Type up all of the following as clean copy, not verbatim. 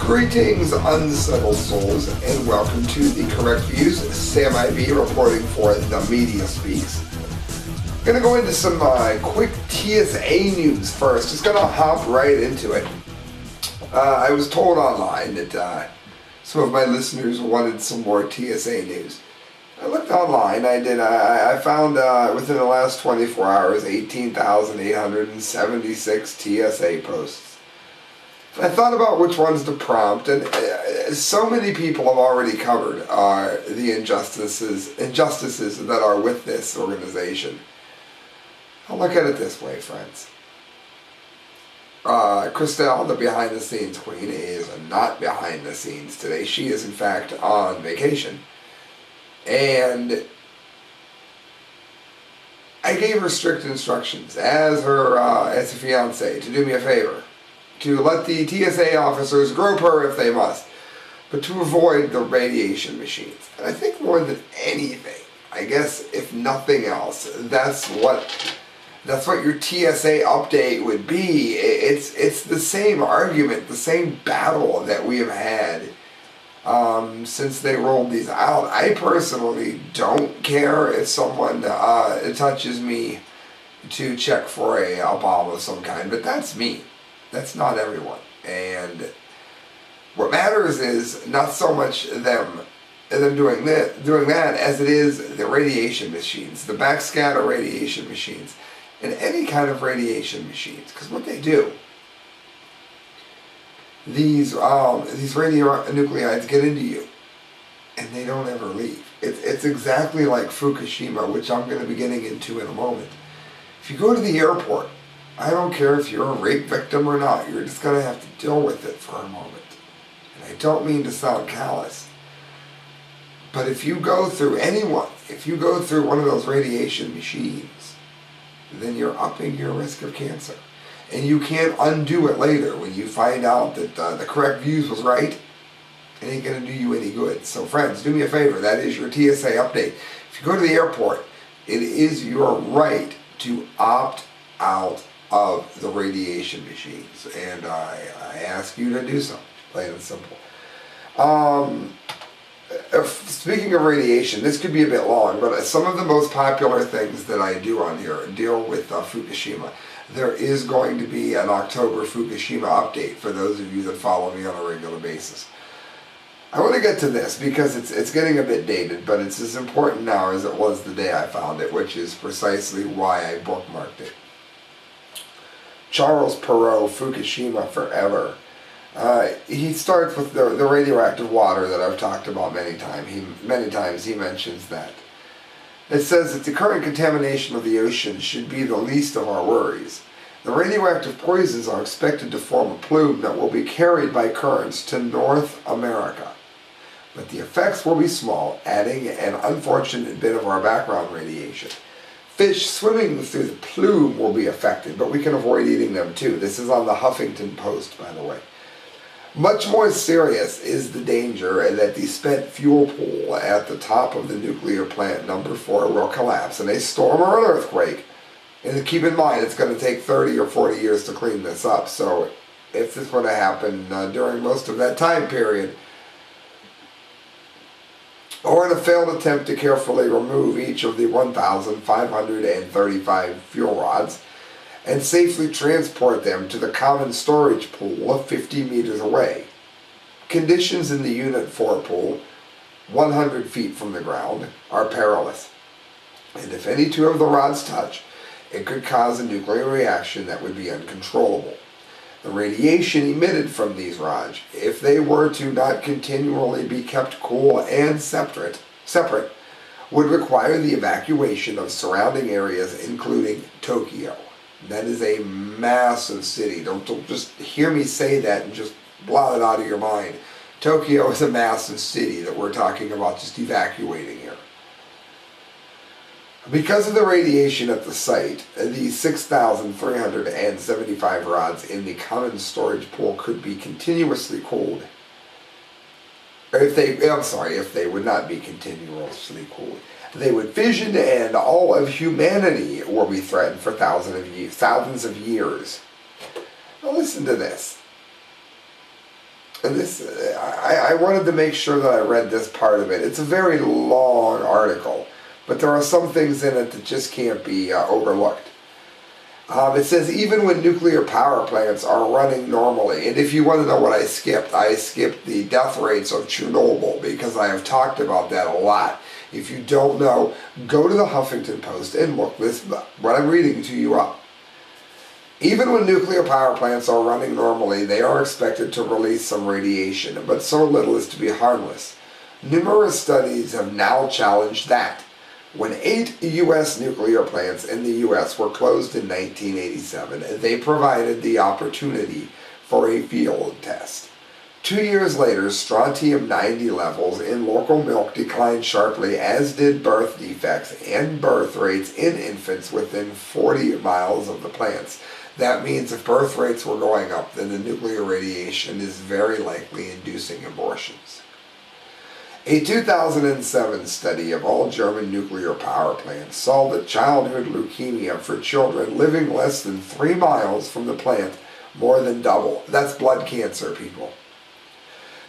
Greetings, unsettled souls, and welcome to The Correct Views. Sam I.B. reporting for The Media Speaks. Gonna go into some quick TSA news first. Just gonna hop right into it. I was told online that some of my listeners wanted some more TSA news. I looked online. I found within the last 24 hours 18,876 TSA posts. I thought about which ones to prompt, and so many people have already covered the injustices that are with this organization. I'll look at it this way, friends. Christelle, the behind-the-scenes queen, is not behind the scenes today. She is, in fact, on vacation. And I gave her strict instructions as a fiance to do me a favor, to let the TSA officers grope her if they must, but to avoid the radiation machines. And I think more than anything, I guess if nothing else, that's what your TSA update would be. It's the same argument, the same battle that we have had since they rolled these out. I personally don't care if someone touches me to check for a bomb of some kind, but that's me. That's not everyone. And what matters is not so much them doing that as it is the radiation machines, the backscatter radiation machines, and any kind of radiation machines. Because what they do, these radionuclides get into you, and they don't ever leave. It's exactly like Fukushima, which I'm going to be getting into in a moment. If you go to the airport, I don't care if you're a rape victim or not, you're just going to have to deal with it for a moment. And I don't mean to sound callous, but if you go through one of those radiation machines, then you're upping your risk of cancer. And you can't undo it later when you find out that the correct views was right. It ain't going to do you any good. So friends, do me a favor, that is your TSA update. If you go to the airport, it is your right to opt out of the radiation machines, and I ask you to do so, plain and simple. Speaking of radiation, this could be a bit long, but some of the most popular things that I do on here deal with Fukushima. There is going to be an October Fukushima update for those of you that follow me on a regular basis. I want to get to this because it's getting a bit dated, but it's as important now as it was the day I found it, which is precisely why I bookmarked it. Charles Perrault, Fukushima Forever. He starts with the radioactive water that I've talked about many times. He mentions that. It says that the current contamination of the ocean should be the least of our worries. The radioactive poisons are expected to form a plume that will be carried by currents to North America. But the effects will be small, adding an unfortunate bit of our background radiation. Fish swimming through the plume will be affected, but we can avoid eating them too. This is on the Huffington Post, by the way. Much more serious is the danger that the spent fuel pool at the top of the nuclear plant number 4 will collapse in a storm or an earthquake. And keep in mind, it's going to take 30 or 40 years to clean this up. So if this were to happen during most of that time period, or in a failed attempt to carefully remove each of the 1,535 fuel rods and safely transport them to the common storage pool of 50 meters away. Conditions in the Unit 4 pool, 100 feet from the ground, are perilous. And if any two of the rods touch, it could cause a nuclear reaction that would be uncontrollable. The radiation emitted from these rods, if they were to not continually be kept cool and separate, would require the evacuation of surrounding areas, including Tokyo. That is a massive city. Don't just hear me say that and just blot it out of your mind. Tokyo is a massive city that we're talking about just evacuating here. Because of the radiation at the site, the 6,375 rods in the common storage pool could be continuously cooled. If they would not be continuously cooled. They would fission, and all of humanity will be threatened for thousands of years. Now listen to this. And this, I wanted to make sure that I read this part of it. It's a very long article, but there are some things in it that just can't be overlooked. It says even when nuclear power plants are running normally, and if you want to know what I skipped the death rates of Chernobyl because I have talked about that a lot. If you don't know, go to the Huffington Post and look this, what I'm reading to you up. Even when nuclear power plants are running normally, they are expected to release some radiation, but so little as to be harmless. Numerous studies have now challenged that. When 8 U.S. nuclear plants in the U.S. were closed in 1987, they provided the opportunity for a field test. 2 years later, strontium-90 levels in local milk declined sharply, as did birth defects and birth rates in infants within 40 miles of the plants. That means if birth rates were going up, then the nuclear radiation is very likely inducing abortions. A 2007 study of all German nuclear power plants saw that childhood leukemia for children living less than 3 miles from the plant more than double. That's blood cancer, people.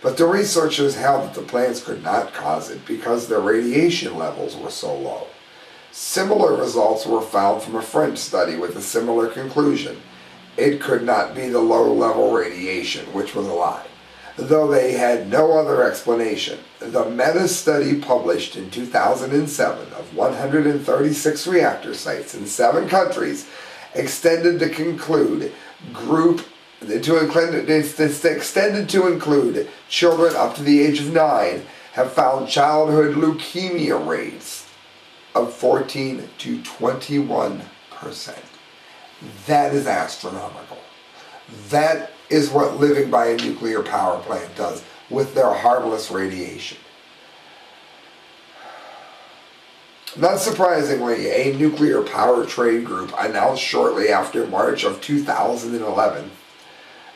But the researchers held that the plants could not cause it because their radiation levels were so low. Similar results were found from a French study with a similar conclusion. It could not be the low-level radiation, which was a lie, though they had no other explanation. The meta-study published in 2007 of 136 reactor sites in 7 countries extended to include children up to the age of 9 have found childhood leukemia rates of 14 to 21%. That is astronomical. That is what living by a nuclear power plant does with their harmless radiation. Not surprisingly, a nuclear power trade group announced shortly after March of 2011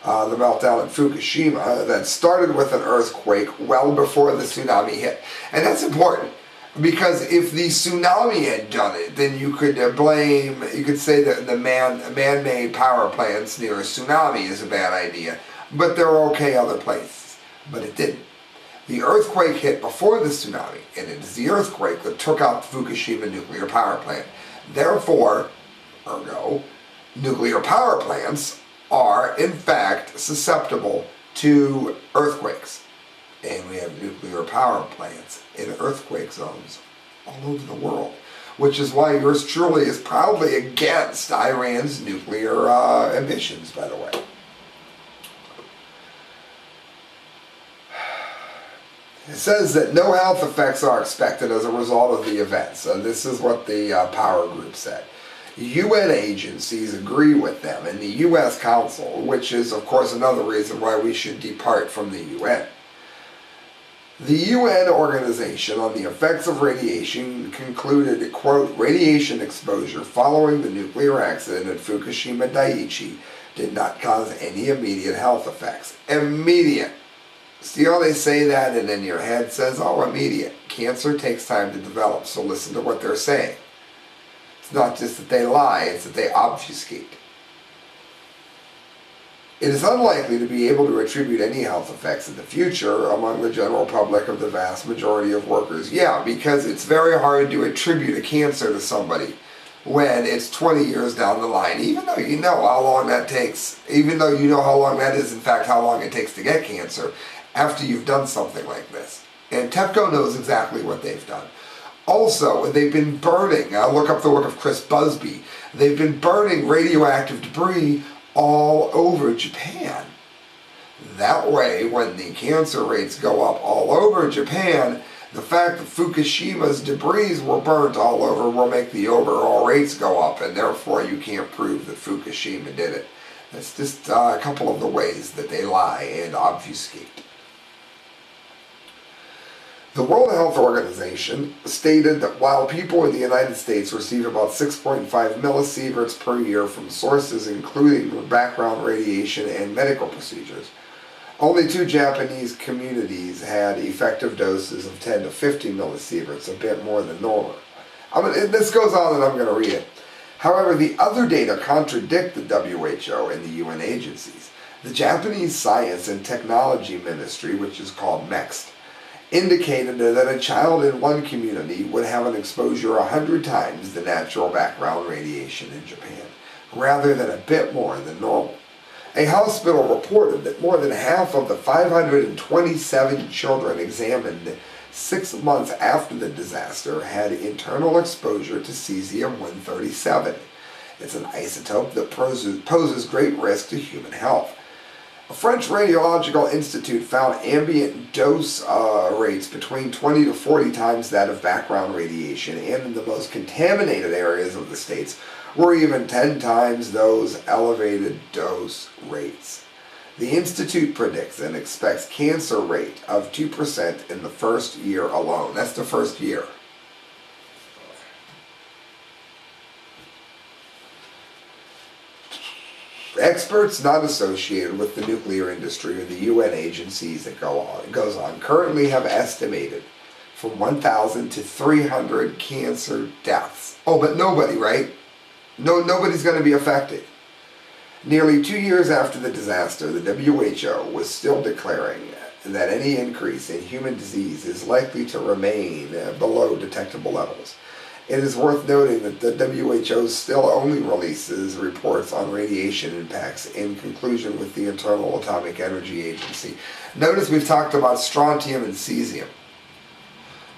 the meltdown in Fukushima that started with an earthquake well before the tsunami hit. And that's important because if the tsunami had done it, then you could say that the man-made power plants near a tsunami is a bad idea, but there are okay other places. But it didn't. The earthquake hit before the tsunami, and it is the earthquake that took out the Fukushima nuclear power plant. Therefore, ergo, nuclear power plants are, in fact, susceptible to earthquakes. And we have nuclear power plants in earthquake zones all over the world, which is why yours truly is proudly against Iran's nuclear ambitions, by the way. It says that no health effects are expected as a result of the events. This is what the power group said. UN agencies agree with them, and the U.S. Council, which is, of course, another reason why we should depart from the UN. The UN Organization on the Effects of Radiation concluded, quote, radiation exposure following the nuclear accident at Fukushima Daiichi did not cause any immediate health effects. Immediate. See how they say that and then your head says, oh, immediate. Cancer takes time to develop, so listen to what they're saying. It's not just that they lie, it's that they obfuscate. It is unlikely to be able to attribute any health effects in the future among the general public of the vast majority of workers. Yeah, because it's very hard to attribute a cancer to somebody when it's 20 years down the line, even though you know how long that takes, even though you know how long that is, in fact, how long it takes to get cancer after you've done something like this. And TEPCO knows exactly what they've done. Also, they've been burning, look up the work of Chris Busby, they've been burning radioactive debris all over Japan. That way, when the cancer rates go up all over Japan, the fact that Fukushima's debris were burnt all over will make the overall rates go up, and therefore you can't prove that Fukushima did it. That's just a couple of the ways that they lie and obfuscate. The World Health Organization stated that while people in the United States receive about 6.5 millisieverts per year from sources including background radiation and medical procedures, only 2 Japanese communities had effective doses of 10 to 50 millisieverts, a bit more than normal. This goes on and I'm going to read it. However, the other data contradict the WHO and the UN agencies. The Japanese Science and Technology Ministry, which is called MEXT, indicated that a child in one community would have an exposure 100 times the natural background radiation in Japan, rather than a bit more than normal. A hospital reported that more than half of the 527 children examined 6 months after the disaster had internal exposure to cesium-137. It's an isotope that poses great risk to human health. A French radiological institute found ambient dose rates between 20 to 40 times that of background radiation, and in the most contaminated areas of the states were even 10 times those elevated dose rates. The institute predicts and expects cancer rate of 2% in the first year alone. That's the first year. Experts not associated with the nuclear industry or the UN agencies that goes on currently have estimated from 1,000 to 300 cancer deaths. Oh, but nobody, right? Nobody's going to be affected. Nearly 2 years after the disaster, the WHO was still declaring that any increase in human disease is likely to remain below detectable levels. It is worth noting that the WHO still only releases reports on radiation impacts in conclusion with the International Atomic Energy Agency. Notice we've talked about strontium and cesium.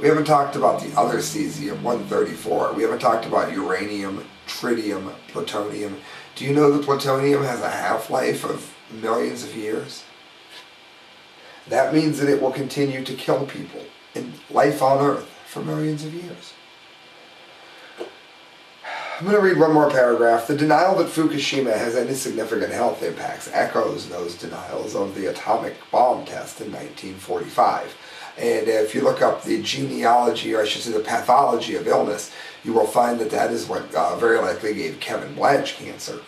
We haven't talked about the other cesium-134. We haven't talked about uranium, tritium, plutonium. Do you know that plutonium has a half-life of millions of years? That means that it will continue to kill people and life on Earth for millions of years. I'm going to read one more paragraph. The denial that Fukushima has any significant health impacts echoes those denials of the atomic bomb test in 1945. And if you look up the genealogy, or I should say the pathology of illness, you will find that that is what very likely gave Kevin Blanche cancer.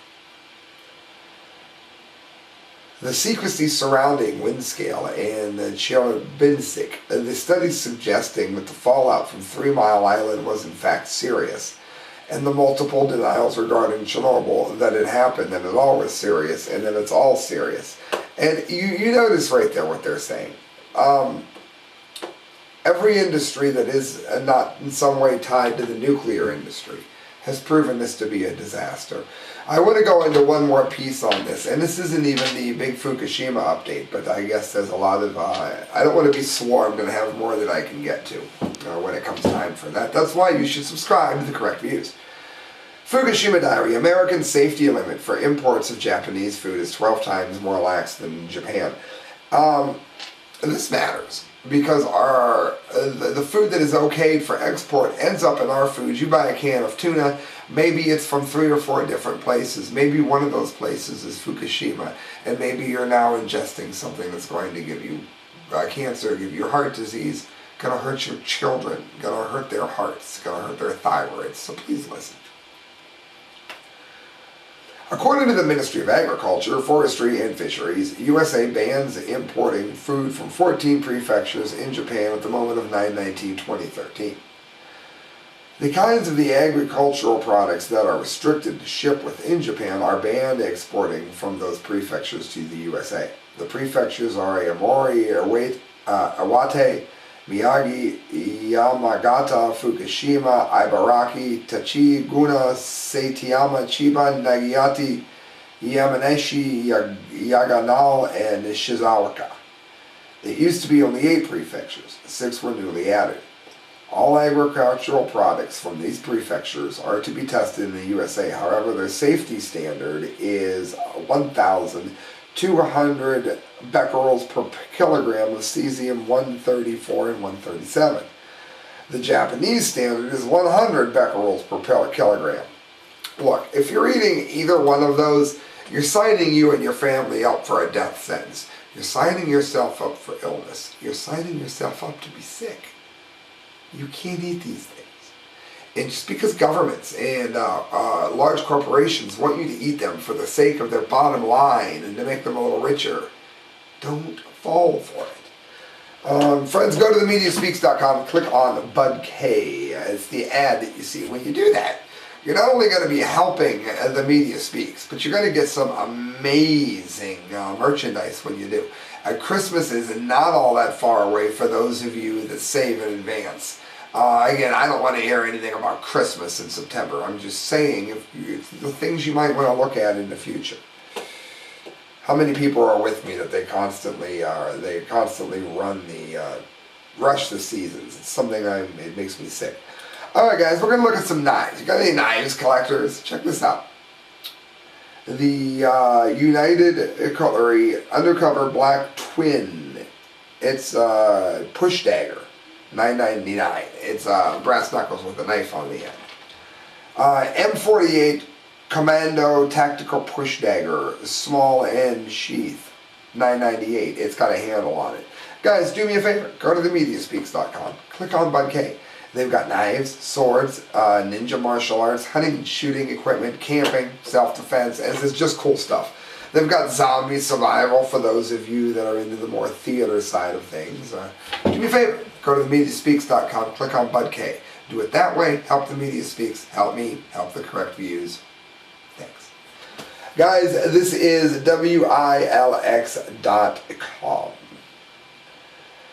The secrecy surrounding Windscale and Chelyabinsk, the studies suggesting that the fallout from 3 Mile Island was in fact serious, and the multiple denials regarding Chernobyl that it happened and it all was serious and that it's all serious. And you notice right there what they're saying. Every industry that is not in some way tied to the nuclear industry has proven this to be a disaster. I want to go into one more piece on this, and this isn't even the big Fukushima update, but I guess there's a lot of, I don't want to be swarmed and have more that I can get to when it comes time for that. That's why you should subscribe to The Correct Views. Fukushima Diary, American safety limit for imports of Japanese food is 12 times more lax than Japan. This matters because the food that is okayed for export ends up in our food. You buy a can of tuna, maybe it's from 3 or 4 different places. Maybe one of those places is Fukushima, and maybe you're now ingesting something that's going to give you cancer, give you heart disease, going to hurt your children, going to hurt their hearts, going to hurt their thyroids. So please listen. According to the Ministry of Agriculture, Forestry, and Fisheries, USA bans importing food from 14 prefectures in Japan at the moment of 9/19/2013. The kinds of the agricultural products that are restricted to ship within Japan are banned exporting from those prefectures to the USA. The prefectures are Aomori, Iwate, Miyagi, Yamagata, Fukushima, Ibaraki, Tachi, Guna, Saitama, Chiba, Nagayati, Yamaneshi, Yaganal, and Shizuoka. It used to be only 8 prefectures. 6 were newly added. All agricultural products from these prefectures are to be tested in the USA. However, their safety standard is 1,200 becquerels per kilogram of cesium-134 and 137. The Japanese standard is 100 becquerels per kilogram. Look, if you're eating either one of those, you're signing you and your family up for a death sentence. You're signing yourself up for illness. You're signing yourself up to be sick. You can't eat these things. And just because governments and large corporations want you to eat them for the sake of their bottom line and to make them a little richer, don't fall for it. Friends, go to themediaspeaks.com, click on Bud K. It's the ad that you see. When you do that, you're not only going to be helping the Media Speaks, but you're going to get some amazing merchandise when you do. Christmas is not all that far away for those of you that save in advance. Again, I don't want to hear anything about Christmas in September. I'm just saying if the things you might want to look at in the future. How many people are with me that they constantly run the rush the seasons? It's something it makes me sick. Alright guys, we're going to look at some knives. You got any knives, collectors? Check this out. The United Cutlery Undercover Black Twin. It's a push dagger. $9.99. It's brass knuckles with a knife on the end. M48 Commando Tactical Push Dagger, small end sheath, $9.98. It's got a handle on it. Guys, do me a favor. Go to themediaspeaks.com. Click on Bud K. They've got knives, swords, ninja martial arts, hunting and shooting equipment, camping, self-defense, and it's just cool stuff. They've got zombie survival for those of you that are into the more theater side of things. Do me a favor. Go to themediaspeaks.com. Click on Bud K. Do it that way. Help the Media Speaks. Help me. Help the correct views. Thanks. Guys, this is WILX.com.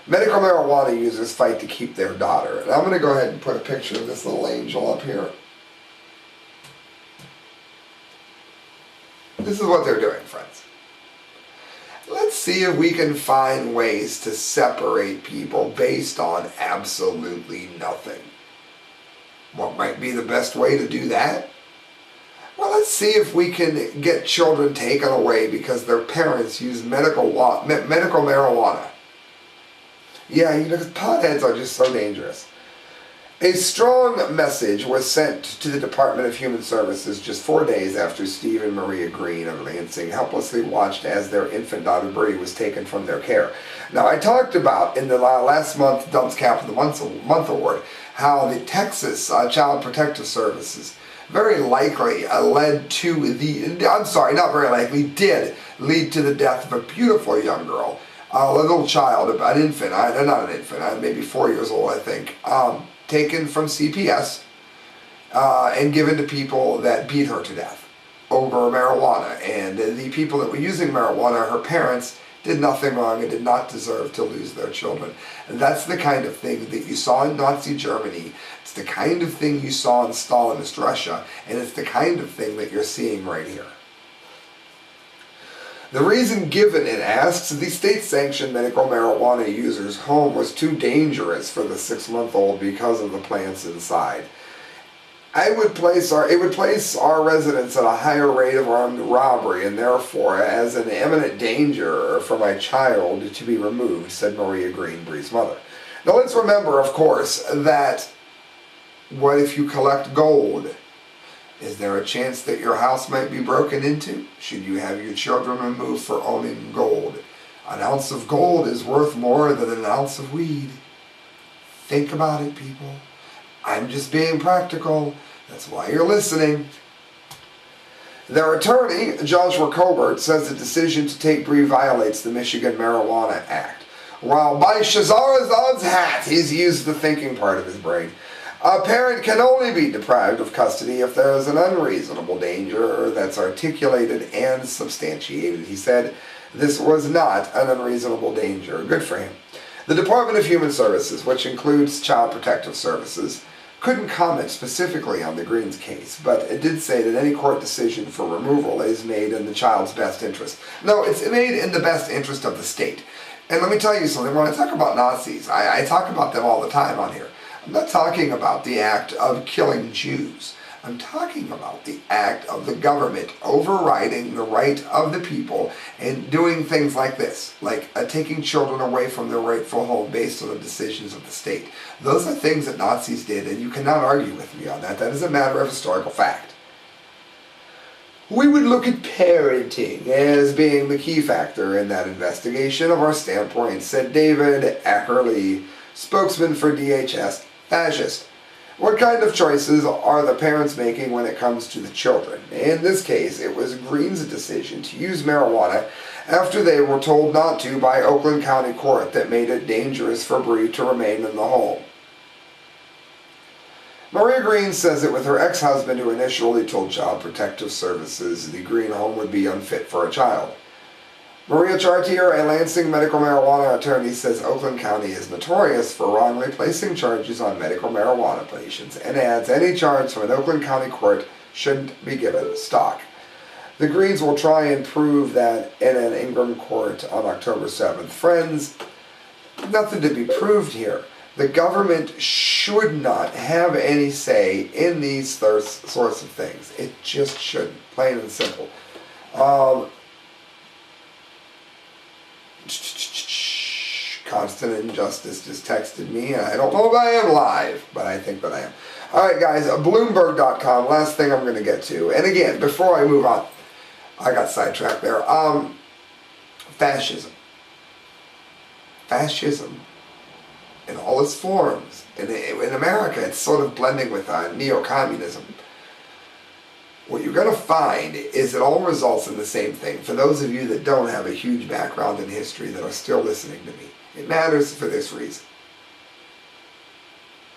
Medical marijuana users fight to keep their daughter. And I'm going to go ahead and put a picture of this little angel up here. This is what they're doing, friends. Let's see if we can find ways to separate people based on absolutely nothing. What might be the best way to do that? Well, let's see if we can get children taken away because their parents use medical marijuana. Yeah, you know, potheads are just so dangerous. A strong message was sent to the Department of Human Services just 4 days after Steve and Maria Green of Lansing helplessly watched as their infant daughter Bree was taken from their care. Now, I talked about in the last month Dump's Cap of the Month Award how the Texas Child Protective Services very likely led to the, I'm sorry, not very likely, did lead to the death of a beautiful young girl, a little child, an infant, not an infant, maybe 4 years old, I think, taken from CPS and given to people that beat her to death over marijuana. And the people that were using marijuana, her parents, did nothing wrong and did not deserve to lose their children. And that's the kind of thing that you saw in Nazi Germany. It's the kind of thing you saw in Stalinist Russia. And it's the kind of thing that you're seeing right here. The reason given, it asks, the state-sanctioned medical marijuana user's home was too dangerous for the 6-month-old because of the plants inside. It would place our residents at a higher rate of armed robbery and therefore as an imminent danger for my child to be removed, said Maria Green, Bree's mother. Now let's remember, of course, that what if you collect gold? Is there a chance that your house might be broken into? Should you have your children removed for owning gold? An ounce of gold is worth more than an ounce of weed. Think about it, people. I'm just being practical. That's why you're listening. Their attorney, Joshua Colbert, says the decision to take Bree violates the Michigan Marijuana Act. While by Shahrazad's hat, he's used the thinking part of his brain. A parent can only be deprived of custody if there is an unreasonable danger that's articulated and substantiated. He said this was not an unreasonable danger. Good for him. The Department of Human Services, which includes Child Protective Services, couldn't comment specifically on the Greens case, but it did say that any court decision for removal is made in the child's best interest. No, it's made in the best interest of the state. And let me tell you something, when I talk about Nazis, I talk about them all the time on here. I'm not talking about the act of killing Jews. I'm talking about the act of the government overriding the right of the people and doing things like this, like taking children away from their rightful home based on the decisions of the state. Those are things that Nazis did, and you cannot argue with me on that. That is a matter of historical fact. We would look at parenting as being the key factor in that investigation of our standpoint, said David Ackerley, spokesman for DHS, fascist. What kind of choices are the parents making when it comes to the children? In this case, it was Green's decision to use marijuana after they were told not to by Oakland County Court that made it dangerous for Bree to remain in the home. Maria Green says it with her ex-husband, who initially told Child Protective Services the Green home would be unfit for a child. Maria Chartier, a Lansing medical marijuana attorney, says Oakland County is notorious for wrongly placing charges on medical marijuana patients, and adds any charge from an Oakland County court shouldn't be given stock. The Greens will try and prove that in an Ingram court on October 7th. Friends, nothing to be proved here. The government should not have any say in these sorts of things. It just shouldn't, plain and simple. Constant Injustice just texted me, and I don't know if I am live, but I think that I am. Alright guys, Bloomberg.com, last thing I'm going to get to. And again, before I move on, I got sidetracked there. Fascism. Fascism in all its forms. In America, it's sort of blending with neo-communism. What you're going to find is it all results in the same thing. For those of you that don't have a huge background in history that are still listening to me, it matters for this reason.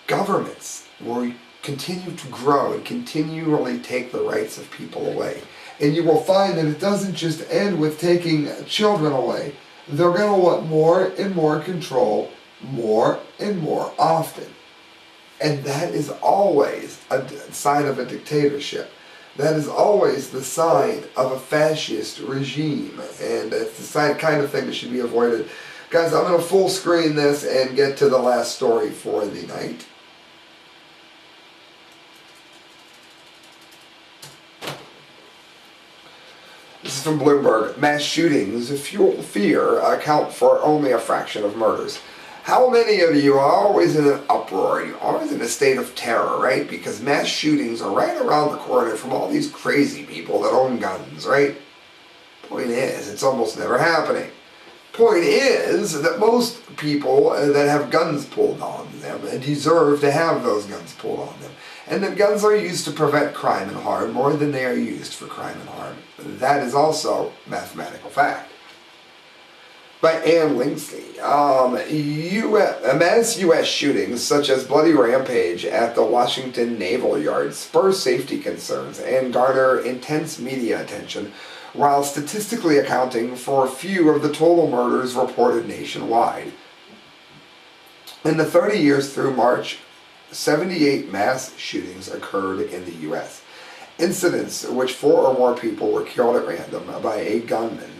Governments will continue to grow and continually take the rights of people away. And you will find that it doesn't just end with taking children away. They're going to want more and more control, more and more often. And that is always a sign of a dictatorship. That is always the sign of a fascist regime. And it's the kind of thing that should be avoided. Guys, I'm going to full screen this and get to the last story for the night. This is from Bloomberg. Mass shootings fuel fear, account for only a fraction of murders. How many of you are always in an uproar? You're always in a state of terror, right? Because mass shootings are right around the corner from all these crazy people that own guns, right? Point is, it's almost never happening. Point is that most people that have guns pulled on them deserve to have those guns pulled on them. And that guns are used to prevent crime and harm more than they are used for crime and harm. That is also mathematical fact. By Ann Lingsky. Mass U.S. shootings, such as bloody rampage at the Washington Naval Yard, spur safety concerns and garner intense media attention, while statistically accounting for few of the total murders reported nationwide. In the 30 years through March, 78 mass shootings occurred in the U.S. Incidents in which 4 or more people were killed at random by a gunman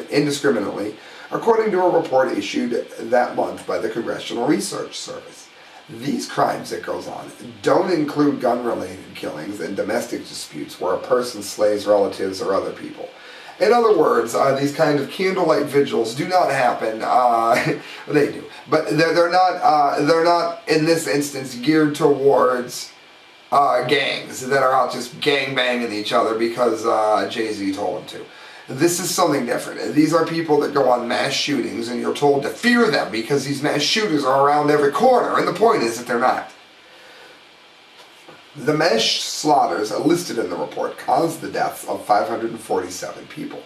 indiscriminately, according to a report issued that month by the Congressional Research Service. These crimes, it goes on, don't include gun-related killings and domestic disputes where a person slays relatives or other people. In other words, these kind of candlelight vigils do not happen. They do, but they're not in this instance geared towards gangs that are out just gang-banging each other because Jay-Z told them to. This is something different. These are people that go on mass shootings and you're told to fear them because these mass shooters are around every corner, and the point is that they're not. The mass slaughters listed in the report caused the deaths of 547 people.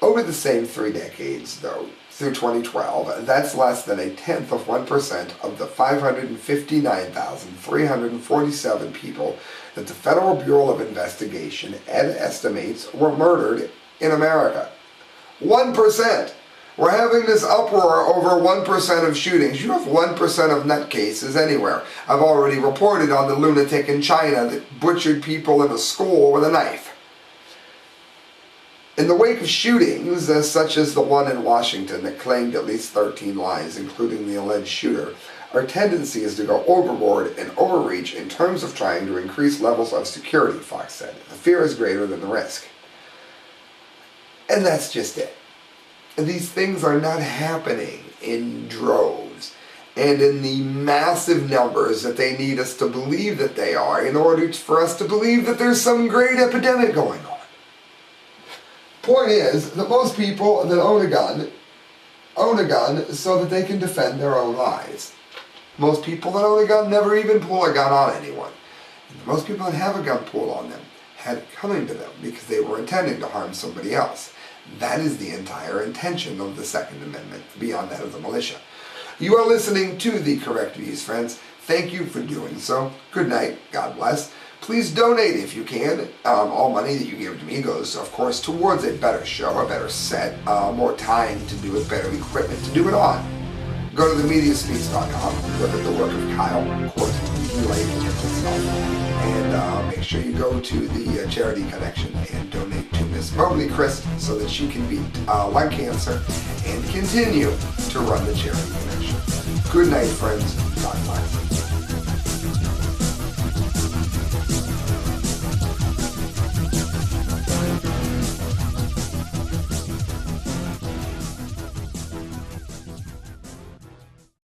Over the same 3 decades, though, through 2012, that's less than 0.1% of the 559,347 people that the Federal Bureau of Investigation estimates were murdered in America. 1%. We're having this uproar over 1% of shootings. You have 1% of nutcases anywhere. I've already reported on the lunatic in China that butchered people in a school with a knife. In the wake of shootings, such as the one in Washington that claimed at least 13 lives, including the alleged shooter, our tendency is to go overboard and overreach in terms of trying to increase levels of security, Fox said. The fear is greater than the risk. And that's just it. These things are not happening in droves and in the massive numbers that they need us to believe that they are in order for us to believe that there's some great epidemic going on. Point is that most people that own a gun so that they can defend their own lives. Most people that own a gun never even pull a gun on anyone. And most people that have a gun pulled on them had it coming to them because they were intending to harm somebody else. That is the entire intention of the Second Amendment, beyond that of the militia. You are listening to The Correct Views, friends. Thank you for doing so. Good night. God bless. Please donate if you can. All money that you give to me goes, of course, towards a better show, a better set, more time to do it, better equipment to do it on. Go to themediaspeaks.com, look at the work of Kyle, of course, and make sure you go to the Charity Connection and donate to Miss Mobley Chris so that she can beat lung cancer and continue to run the Charity Connection. Good night, friends. God bless.